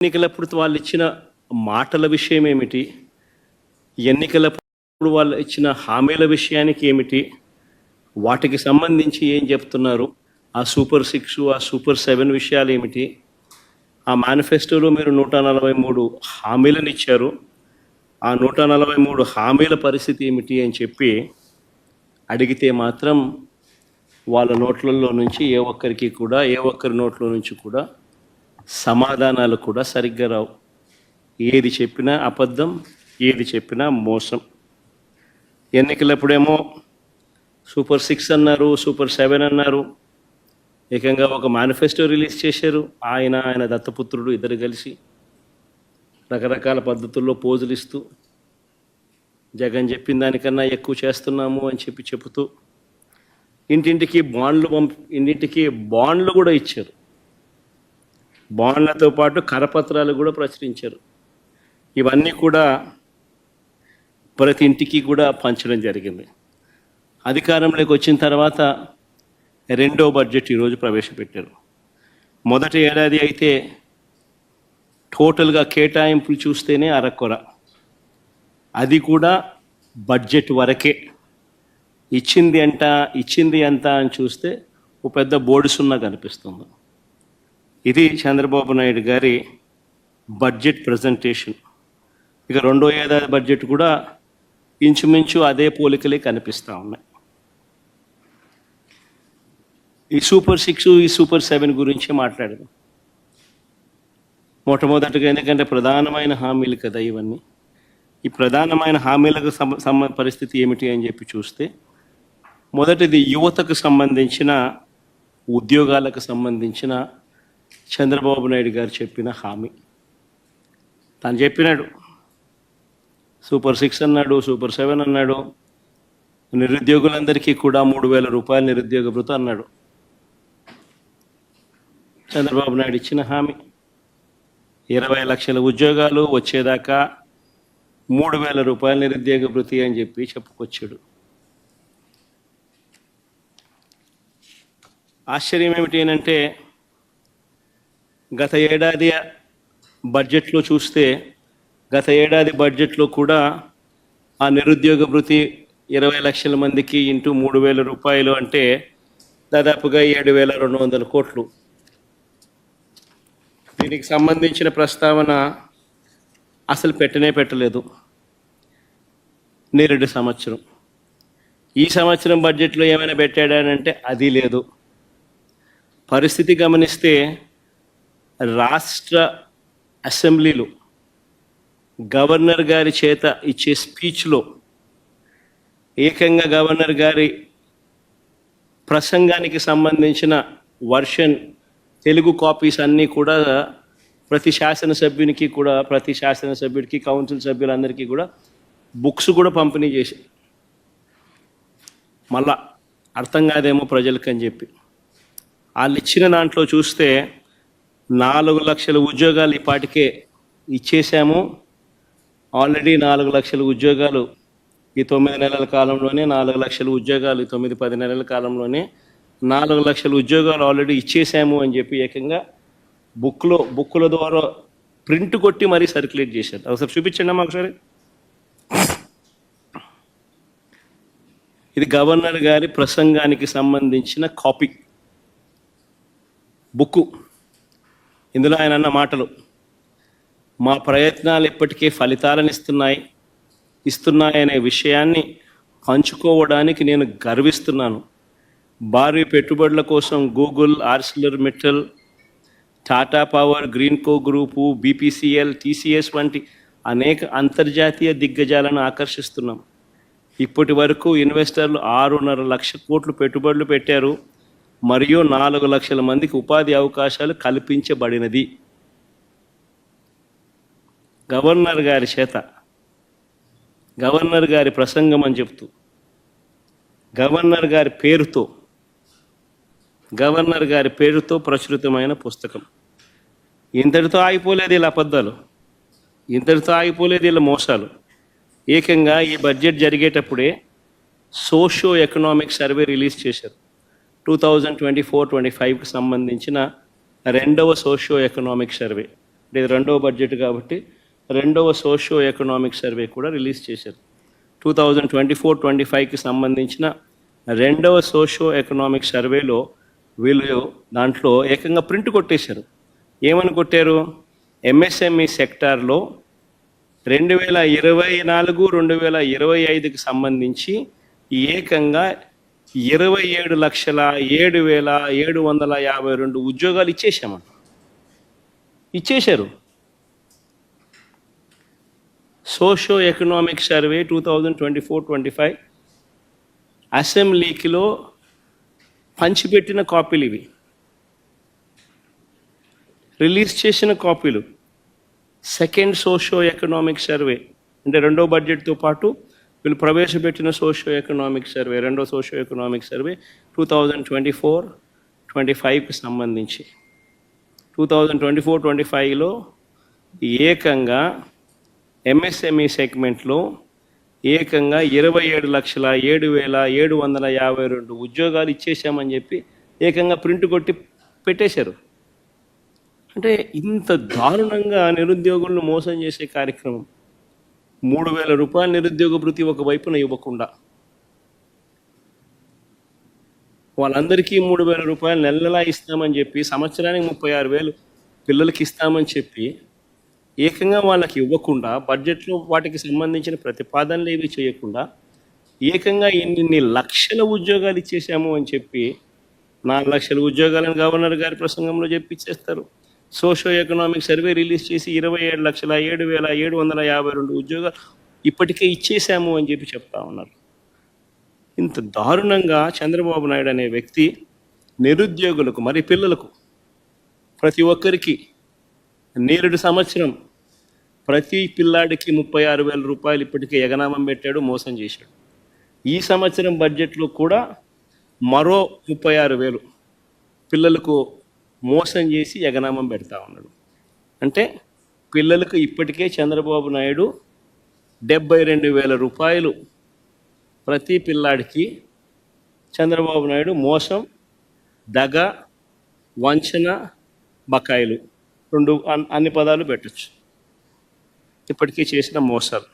ఎన్నికలప్పుడు వాళ్ళు ఇచ్చిన మాటల విషయం ఏమిటి, ఎన్నికలప్పుడు వాళ్ళు ఇచ్చిన హామీల విషయానికి ఏమిటి, వాటికి సంబంధించి ఏం చెప్తున్నారు, ఆ సూపర్ 6 ఆ సూపర్ 7 విషయాలు ఏమిటి, ఆ మేనిఫెస్టోలో మీరు 143 హామీలను ఇచ్చారు, ఆ 143 హామీల పరిస్థితి ఏమిటి అని చెప్పి అడిగితే మాత్రం వాళ్ళ నోట్లలో నుంచి ఏ ఒక్కరి నోట్ల నుంచి కూడా సమాధానాలు కూడా సరిగ్గా రావు. ఏది చెప్పినా అబద్ధం, ఏది చెప్పినా మోసం. ఎన్నికలప్పుడేమో సూపర్ 6 అన్నారు, సూపర్ 7 అన్నారు, ఏకంగా ఒక మేనిఫెస్టో రిలీజ్ చేశారు. ఆయన దత్తపుత్రుడు ఇద్దరు కలిసి రకరకాల పద్ధతుల్లో పోజులు ఇస్తూ జగన్ చెప్పిన దానికన్నా ఎక్కువ చేస్తున్నాము అని చెబుతూ ఇంటింటికి బాండ్లు కూడా ఇచ్చారు. బాండ్లతో పాటు కరపత్రాలు కూడా ప్రచురించారు. ఇవన్నీ కూడా ప్రతి ఇంటికి కూడా పంచడం జరిగింది. అధికారంలోకి వచ్చిన తర్వాత రెండో బడ్జెట్ ఈరోజు ప్రవేశపెట్టారు. మొదటి ఏడాది అయితే టోటల్గా కేటాయింపులు చూస్తేనే అరకొర, అది కూడా బడ్జెట్ వరకే. ఇచ్చింది ఎంత అని చూస్తే ఒక పెద్ద బోర్డు సున్నా కనిపిస్తుంది. ఇది చంద్రబాబు నాయుడు గారి బడ్జెట్ ప్రజెంటేషన్. ఇక రెండో ఏడాది బడ్జెట్ కూడా ఇంచుమించు అదే పోలికలే కనిపిస్తూ ఉన్నాయి. ఈ సూపర్ 6 ఈ సూపర్ 7 గురించి మాట్లాడదాం. మొట్టమొదటిగా, ఎందుకంటే ప్రధానమైన హామీలు కదా ఇవన్నీ. ఈ ప్రధానమైన హామీలకు పరిస్థితి ఏమిటి అని చెప్పి చూస్తే, మొదటిది యువతకు సంబంధించిన, ఉద్యోగాలకు సంబంధించిన చంద్రబాబు నాయుడు గారు చెప్పిన హామీ. తను చెప్పినాడు, సూపర్ 6 అన్నాడు, సూపర్ 7 అన్నాడు, నిరుద్యోగులందరికీ కూడా 3,000 రూపాయలు నిరుద్యోగ భృతి అన్నాడు. చంద్రబాబు నాయుడు ఇచ్చిన హామీ 20 లక్షల ఉద్యోగాలు వచ్చేదాకా 3,000 రూపాయలు నిరుద్యోగ భృతి అని చెప్పి చెప్పుకొచ్చాడు. ఆశ్చర్యం ఏమిటి అంటే, గత ఏడాది బడ్జెట్లో చూస్తే, గత ఏడాది బడ్జెట్లో కూడా ఆ నిరుద్యోగ భృతి 20 లక్షల మందికి ఇంటూ 3,000 రూపాయలు అంటే దాదాపుగా 7,200 కోట్లు. దీనికి సంబంధించిన ప్రస్తావన అసలు పెట్టలేదు. నేరేడు సంవత్సరం, ఈ సంవత్సరం బడ్జెట్లో ఏమైనా పెట్టాడంటే అది లేదు. పరిస్థితి గమనిస్తే రాష్ట్ర అసెంబ్లీలో గవర్నర్ గారి చేత ఇచ్చే స్పీచ్లో ఏకంగా గవర్నర్ గారి ప్రసంగానికి సంబంధించిన వర్షన్ తెలుగు కాపీస్ అన్నీ కూడా ప్రతి శాసనసభ్యుడికి కౌన్సిల్ సభ్యులందరికీ కూడా బుక్స్ కూడా పంపిణీ చేశారు. మళ్ళా అర్థం కాదేమో ప్రజలకు అని చెప్పి వాళ్ళు ఇచ్చిన దాంట్లో చూస్తే 4 లక్షల ఉద్యోగాలు ఇప్పటికే ఇచ్చేసాము. ఆల్రెడీ 4 లక్షల ఉద్యోగాలు ఈ 9 నెలల కాలంలోనే, 4 లక్షల ఉద్యోగాలు ఈ 9-10 నెలల కాలంలోనే 4 లక్షల ఉద్యోగాలు ఆల్రెడీ ఇచ్చేసాము అని చెప్పి ఏకంగా బుక్కుల ద్వారా ప్రింట్ కొట్టి మరీ సర్క్యులేట్ చేశారు. ఒకసారి చూపించండి అమ్మా ఒకసారి. ఇది గవర్నర్ గారి ప్రసంగానికి సంబంధించిన కాపీ బుక్కు. ఇందులో ఆయన అన్న మాటలు, మా ప్రయత్నాలు ఇప్పటికే ఫలితాలను ఇస్తున్నాయనే విషయాన్ని పంచుకోవడానికి నేను గర్విస్తున్నాను. భారీ పెట్టుబడుల కోసం Google, ArcelorMittal, Tata Power, Greenko group, BPCL, TCS వంటి అనేక అంతర్జాతీయ దిగ్గజాలను ఆకర్షిస్తున్నాం. ఇప్పటి వరకు ఇన్వెస్టర్లు 6.5 లక్షల కోట్లు పెట్టుబడులు పెట్టారు మరియు 4 లక్షల మందికి ఉపాధి అవకాశాలు కల్పించబడినది. గవర్నర్ గారి చేత, గవర్నర్ గారి ప్రసంగం అని చెప్తూ, గవర్నర్ గారి పేరుతో ప్రచురితమైన పుస్తకం. ఇంతటితో ఆగిపోలేదు ఇలా అబద్ధాలు, ఇంతటితో ఆగిపోలేదు ఇలా మోసాలు. ఏకంగా ఈ బడ్జెట్ జరిగేటప్పుడే సోషియో ఎకనామిక్ సర్వే రిలీజ్ చేశారు. 2024-25కి సంబంధించిన రెండవ సోషియో ఎకనామిక్ సర్వే. ఇది రెండవ బడ్జెట్ కాబట్టి రెండవ సోషియో ఎకనామిక్ సర్వే కూడా రిలీజ్ చేశారు. 2024-25కి సంబంధించిన రెండవ సోషియో ఎకనామిక్ సర్వేలో వీళ్ళు దాంట్లో ఏకంగా ప్రింట్ కొట్టేశారు. ఏమని కొట్టారు? ఎంఎస్ఎంఈ సెక్టార్లో 2024-2025కి సంబంధించి ఏకంగా 27,07,752 ఉద్యోగాలు ఇచ్చేశారు. సోషియో ఎకనామిక్ సర్వే 2024-25 అసెంబ్లీకిలో పంచిపెట్టిన కాపీలు ఇవి, రిలీజ్ చేసిన కాపీలు. సెకండ్ సోషియో ఎకనామిక్ సర్వే అంటే రెండో బడ్జెట్తో పాటు వీళ్ళు ప్రవేశపెట్టిన సోషియో ఎకనామిక్ సర్వే, రెండో సోషియో ఎకనామిక్ సర్వే 2024-25కి సంబంధించి 2024-25లో ఏకంగా ఎంఎస్ఎంఈ సెగ్మెంట్లో ఏకంగా 27,07,752 ఉద్యోగాలు ఇచ్చేసామని చెప్పి ఏకంగా ప్రింట్ కొట్టి పెట్టేశారు. అంటే ఇంత దారుణంగా నిరుద్యోగులను మోసం చేసే కార్యక్రమం. 3,000 రూపాయల నిరుద్యోగ భృతి ఒకవైపున ఇవ్వకుండా వాళ్ళందరికీ 3,000 రూపాయలు నెలలా ఇస్తామని చెప్పి, సంవత్సరానికి 36,000 పిల్లలకి ఇస్తామని చెప్పి ఏకంగా వాళ్ళకి ఇవ్వకుండా, బడ్జెట్లో వాటికి సంబంధించిన ప్రతిపాదనలు ఏవి చేయకుండా ఏకంగా ఇన్ని లక్షల ఉద్యోగాలు ఇచ్చేసాము అని చెప్పి 4 లక్షల ఉద్యోగాలను గవర్నర్ గారి ప్రసంగంలో చెప్పిచ్చేస్తారు. సోషియో ఎకనామిక్ సర్వే రిలీజ్ చేసి 27,07,752 ఉద్యోగాలు ఇప్పటికే ఇచ్చేసాము అని చెప్పి చెప్తా ఉన్నారు. ఇంత దారుణంగా చంద్రబాబు నాయుడు అనే వ్యక్తి నిరుద్యోగులకు, మరి పిల్లలకు, ప్రతి ఒక్కరికి నేరుడు సంవత్సరం ప్రతి పిల్లాడికి 36,000 రూపాయలు ఇప్పటికే ఎగనామం పెట్టాడు, మోసం చేశాడు. ఈ సంవత్సరం బడ్జెట్లో కూడా మరో 36,000 పిల్లలకు మోసం చేసి ఎగనామం పెడతా ఉన్నాడు. అంటే పిల్లలకు ఇప్పటికే చంద్రబాబు నాయుడు 72,000 రూపాయలు ప్రతి పిల్లాడికి చంద్రబాబు నాయుడు మోసం, దగ, వంచన, బకాయిలు, అన్ని పదాలు పెట్టచ్చు ఇప్పటికీ చేసిన మోసాలు.